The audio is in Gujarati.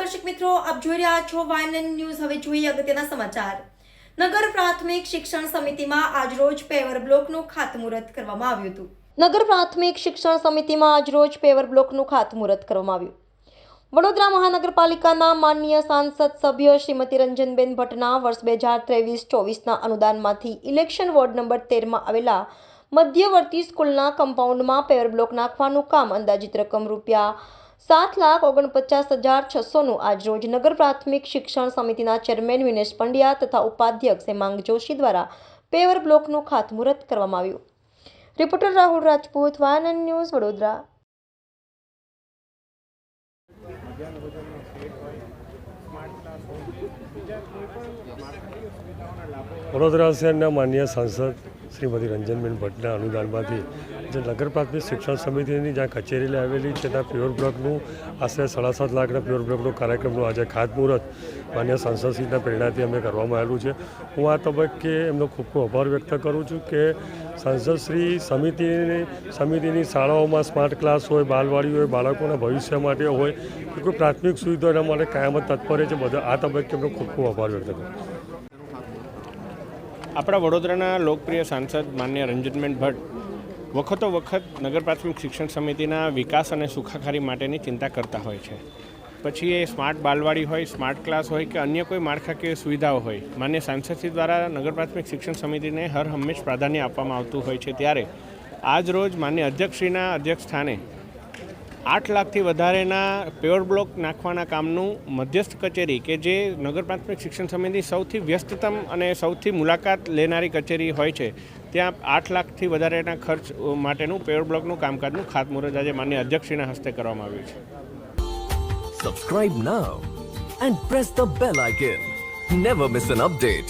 દર્શક મિત્રો, આપ જોઈ રહ્યા છો વાયએનએન ન્યૂઝ। હવે જોઈએ અગત્યના સમાચાર। નગર પ્રાથમિક શિક્ષણ સમિતિમાં આજરોજ પેવર બ્લોકનું ખાતમુહૂર્ત કરવામાં આવ્યું હતું। નગર પ્રાથમિક શિક્ષણ સમિતિમાં આજરોજ પેવર બ્લોકનું ખાતમુહૂર્ત કરવામાં આવ્યું। વડોદરા મહાનગરપાલિકાના માનનીય સાંસદ સભ્ય શ્રીમતી રંજનબેન ભટ્ટના વર્ષ 2023-24ના અનુદાનમાંથી ઇલેક્શન વોર્ડ નંબર 13માં આવેલા મધ્યવર્તી સ્કૂલના કમ્પાઉન્ડમાં પેવર બ્લોક નાખવાનું કામ અંદાજિત રકમ ₹7,49,600નું આજરોજ નગર પ્રાથમિક શિક્ષણ સમિતિના ચેરમેન વિનેશ પંડ્યા તથા ઉપાધ્યક્ષ હેમાંગ જોશી દ્વારા પેવર બ્લોકનું ખાતમુહૂર્ત કરવામાં આવ્યું। Reporter Rahul Rajput, YNN news, Vadodara. Vadodara શહેરના માનનીય સાંસદ શ્રીમતી રંજનબેન ભટ્ટના અનુદાનમાંથી જે નગર પ્રાથમિક શિક્ષણ સમિતિની જ્યાં કચેરી આવેલી છે ત્યાં પ્યોર બ્લોકનું આશરે 7.5 લાખના પ્યોર બ્લોકનો કાર્યક્રમનું આજે ખાતમુહૂર્ત માનનીય સાંસદશ્રીના પ્રેરણાથી અમે કરવામાં આવેલું છે। હું આ તબક્કે એમનો ખૂબ ખૂબ આભાર વ્યક્ત કરું છું કે સાંસદશ્રી સમિતિની શાળાઓમાં સ્માર્ટ ક્લાસ હોય, બાલવાડી હોય, બાળકોના ભવિષ્ય માટે હોય કે કોઈ પ્રાથમિક સુવિધા એના માટે કાયમ તત્પર છે। બધા આ તબક્કે એમનો ખૂબ ખૂબ આભાર વ્યક્ત કરું। આપણા વડોદરાના લોકપ્રિય સાંસદ માનનીય રંજનબેન ભટ્ટ વખતો વખત નગર પ્રાથમિક શિક્ષણ સમિતિના વિકાસ અને સુખાકારી માટેની ચિંતા કરતા હોય છે। પછી એ સ્માર્ટ બાલવાડી હોય, સ્માર્ટ ક્લાસ હોય કે અન્ય કોઈ માળખાકીય સુવિધાઓ હોય, માન્ય સાંસદશ્રી દ્વારા નગર પ્રાથમિક શિક્ષણ સમિતિને હર હંમેશ પ્રાધાન્ય આપવામાં આવતું હોય છે। ત્યારે આજ રોજ માન્ય અધ્યક્ષશ્રીના અધ્યક્ષ સ્થાને 8 લાખથી વધારેના પેવર બ્લોક નાખવાના કામનું મધ્યસ્થ કચેરી કે જે નગર પ્રાથમિક શિક્ષણ સમિતિ સૌથી વ્યસ્તતમ અને સૌથી મુલાકાત લેનારી કચેરી હોય છે, ત્યાં 8 લાખથી વધારેના ખર્ચ માટેનું પેવર બ્લોકનું કામકાજનું ખાતમુહૂર્ત આજે માન્ય અધ્યક્ષશ્રીના હસ્તે કરવામાં આવ્યું છે। Subscribe now and press the bell icon. Never miss an update.